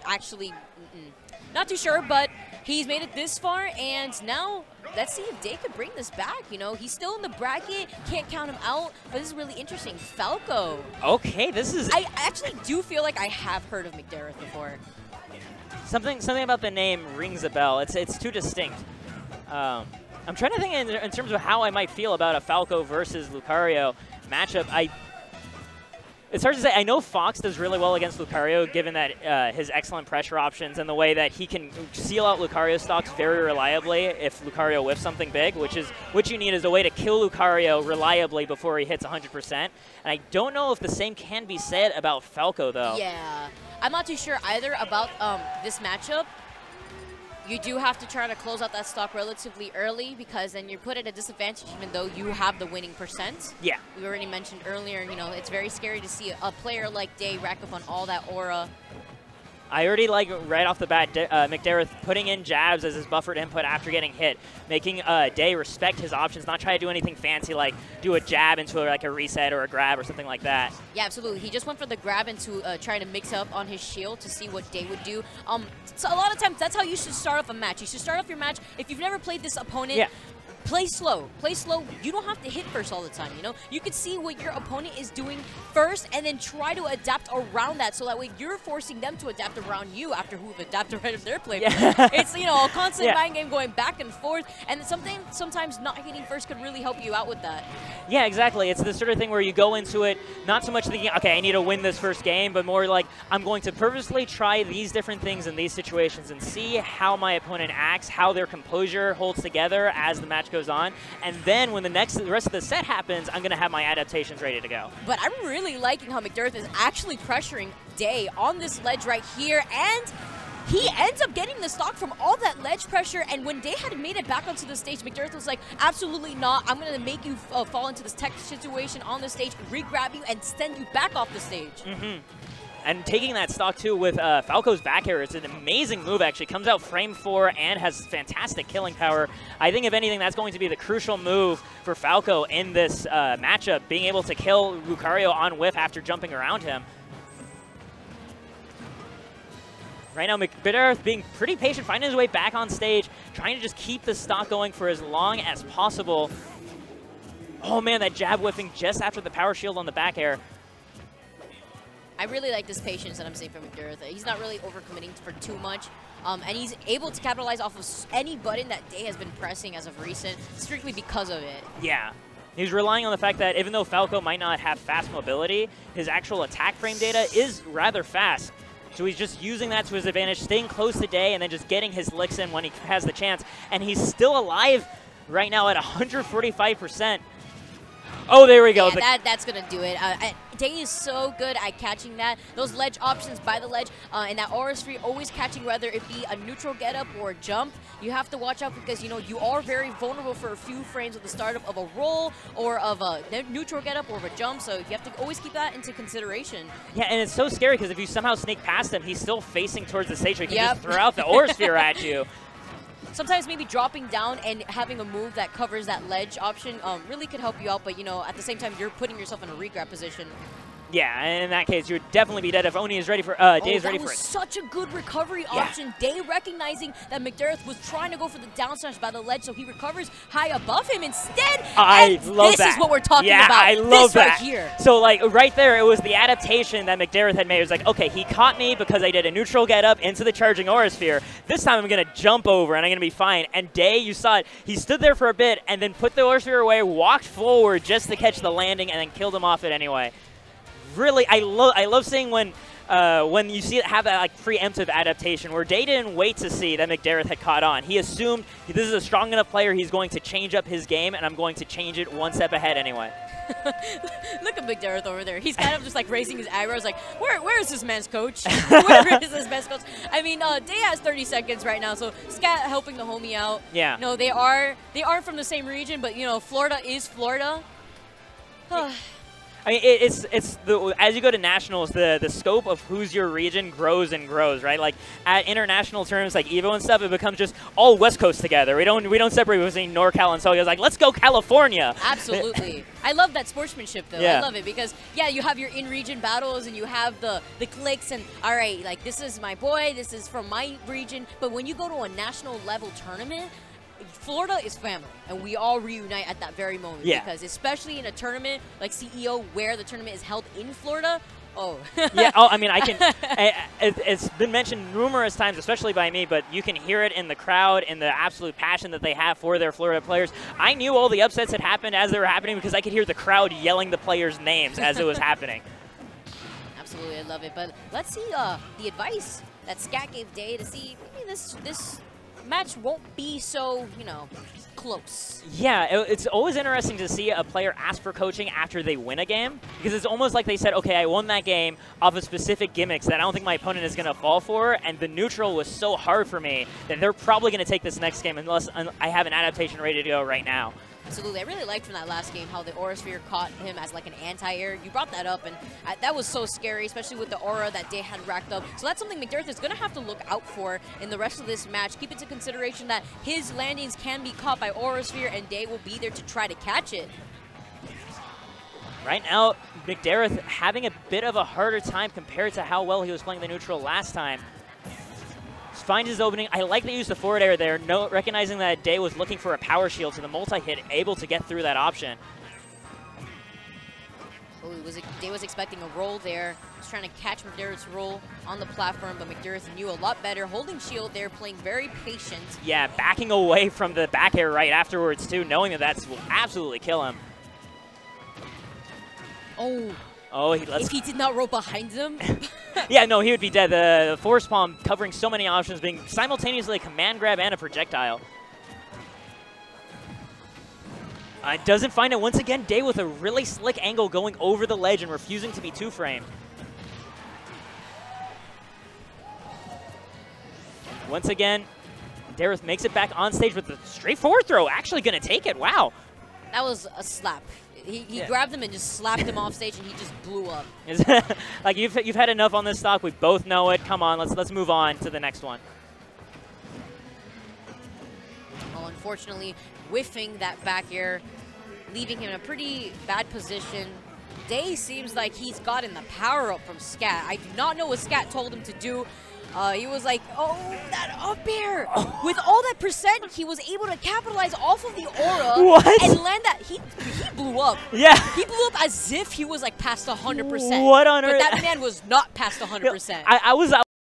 I actually not too sure, but he's made it this far, and now let's see if Day could bring this back. You know, he's still in the bracket, can't count him out, but this is really interesting. Falco. Okay, this is... I actually do feel like I have heard of McDareth before. Something about the name rings a bell. It's too distinct. I'm trying to think in terms of how I might feel about a Falco versus Lucario matchup. It's hard to say. I know Fox does really well against Lucario, given that his excellent pressure options and the way that he can seal out Lucario stocks very reliably if Lucario whiffs something big, which you need is a way to kill Lucario reliably before he hits 100%. And I don't know if the same can be said about Falco, though. Yeah. I'm not too sure either about this matchup. You do have to try to close out that stock relatively early because then you're put at a disadvantage even though you have the winning percent. Yeah. We already mentioned earlier, you know, it's very scary to see a player like Day rack up on all that aura. I already like right off the bat McDareth putting in jabs as his buffered input after getting hit, making Day respect his options, not try to do anything fancy like do a jab into like a reset or a grab or something like that. Yeah, absolutely. He just went for the grab into trying to mix up on his shield to see what Day would do. So a lot of times that's how you should start off a match. You should start off your match if you've never played this opponent. Yeah. Play slow. Play slow. You don't have to hit first all the time, you know? You could see what your opponent is doing first and then try to adapt around that so that way you're forcing them to adapt around you after who've adapted right if they're playing. Yeah. It's, you know, a constant mind game going back and forth, and sometimes not hitting first could really help you out with that. Yeah, exactly. It's the sort of thing where you go into it not so much thinking, okay, I need to win this first game, but more like I'm going to purposely try these different things in these situations and see how my opponent acts, how their composure holds together as the match goes on, and then when the rest of the set happens, I'm going to have my adaptations ready to go. But I'm really liking how McDareth is actually pressuring Day on this ledge right here, and he ends up getting the stock from all that ledge pressure, and when Day had made it back onto the stage, McDareth was like, absolutely not, I'm going to make you fall into this tech situation on the stage, re-grab you, and send you back off the stage. Mm-hmm. And taking that stock, too, with Falco's back air, it's an amazing move, actually. Comes out frame 4 and has fantastic killing power. I think, if anything, that's going to be the crucial move for Falco in this matchup, being able to kill Lucario on whiff after jumping around him. Right now, McDareth being pretty patient, finding his way back on stage, trying to just keep the stock going for as long as possible. Oh, man, that jab whiffing just after the power shield on the back air. I really like this patience that I'm seeing from McDareth. He's not really overcommitting for too much, and he's able to capitalize off of any button that Day has been pressing as of recent, strictly because of it. Yeah. He's relying on the fact that even though Falco might not have fast mobility, his actual attack frame data is rather fast. So he's just using that to his advantage, staying close to Day, and then just getting his licks in when he has the chance. And he's still alive right now at 145%. Oh, there we go. Yeah, that's going to do it. Day is so good at catching that. Those ledge options by the ledge, and that aura sphere always catching, whether it be a neutral getup or a jump. You have to watch out because, you know, you are very vulnerable for a few frames of the startup of a roll or of a neutral getup or of a jump, so you have to always keep that into consideration. Yeah, and it's so scary because if you somehow sneak past him, he's still facing towards the stage, so he can just throw out the aura sphere at you. Sometimes maybe dropping down and having a move that covers that ledge option really could help you out, but, you know, at the same time, you're putting yourself in a regrab position. Yeah, and in that case, you'd definitely be dead if Oni is ready for Day is ready for it. That was such a good recovery option. Day recognizing that McDareth was trying to go for the down smash by the ledge, so he recovers high above him instead. I love that. This is what we're talking about. I love that. Right here. So, like, right there, it was the adaptation that McDareth had made. It was like, okay, he caught me because I did a neutral get up into the charging aura sphere. This time I'm going to jump over and I'm going to be fine. And Day, you saw it, he stood there for a bit and then put the aura sphere away, walked forward just to catch the landing, and then killed him off it anyway. Really, I love seeing when you see it have that like preemptive adaptation where Day didn't wait to see that McDareth had caught on. He assumed this is a strong enough player, he's going to change up his game, and I'm going to change it one step ahead anyway. Look at McDareth over there. He's kind of just like raising his eyebrows like, where is this man's coach? Where is this man's coach? I mean, Day has 30 seconds right now, so Scat helping the homie out. Yeah. No, they are from the same region, but, you know, Florida is Florida. I mean, as you go to nationals, the scope of who's your region grows and grows, right? Like at international terms, like Evo and stuff, it becomes just all West Coast together. We don't separate between NorCal and SoCal. It's like, let's go California. Absolutely. I love that sportsmanship though. Yeah. I love it because yeah, you have your in-region battles and you have the cliques and all right, like this is my boy, this is from my region. But when you go to a national level tournament, Florida is family, and we all reunite at that very moment. Yeah. Because especially in a tournament like CEO, where the tournament is held in Florida, oh. Yeah. Oh, I mean, it's been mentioned numerous times, especially by me, but you can hear it in the crowd, in the absolute passion that they have for their Florida players. I knew all the upsets had happened as they were happening because I could hear the crowd yelling the players' names as it was happening. Absolutely, I love it. But let's see the advice that Scat gave Day to see maybe this match won't be so, you know, close. Yeah, it's always interesting to see a player ask for coaching after they win a game, because it's almost like they said, okay, I won that game off of specific gimmicks that I don't think my opponent is going to fall for, and the neutral was so hard for me that they're probably going to take this next game unless I have an adaptation ready to go right now. Absolutely. I really liked from that last game how the Aura Sphere caught him as like an anti-air. You brought that up, and that was so scary, especially with the aura that Day had racked up. So that's something McDareth is going to have to look out for in the rest of this match. Keep into consideration that his landings can be caught by Aura Sphere, and Day will be there to try to catch it. Right now, McDareth having a bit of a harder time compared to how well he was playing the neutral last time. Finds his opening. I like they used the forward air there, recognizing that Day was looking for a power shield, so the multi-hit able to get through that option. Oh, Day was expecting a roll there. He was trying to catch McDareth's roll on the platform, but McDareth knew a lot better. Holding shield there, playing very patient. Yeah, backing away from the back air right afterwards too, knowing that that will absolutely kill him. Oh, if he did not roll behind him. Yeah, no, he would be dead. The force palm covering so many options, being simultaneously a command grab and a projectile. Doesn't find it once again. Day with a really slick angle going over the ledge and refusing to be two-framed. Once again, Dareth makes it back on stage with the straightforward throw. Actually going to take it. Wow. That was a slap. He grabbed him and just slapped him off stage, and he just blew up. Like you've had enough on this stock. We both know it. Come on, let's move on to the next one. Well, unfortunately, whiffing that back air, leaving him in a pretty bad position. Day seems like he's gotten the power up from Scat. I do not know what Scat told him to do. He was like, oh, that up air. With all that percent, he was able to capitalize off of the aura and land that. He blew up. Yeah. He blew up as if he was like past 100%. What on earth? But that man was not past 100%. I was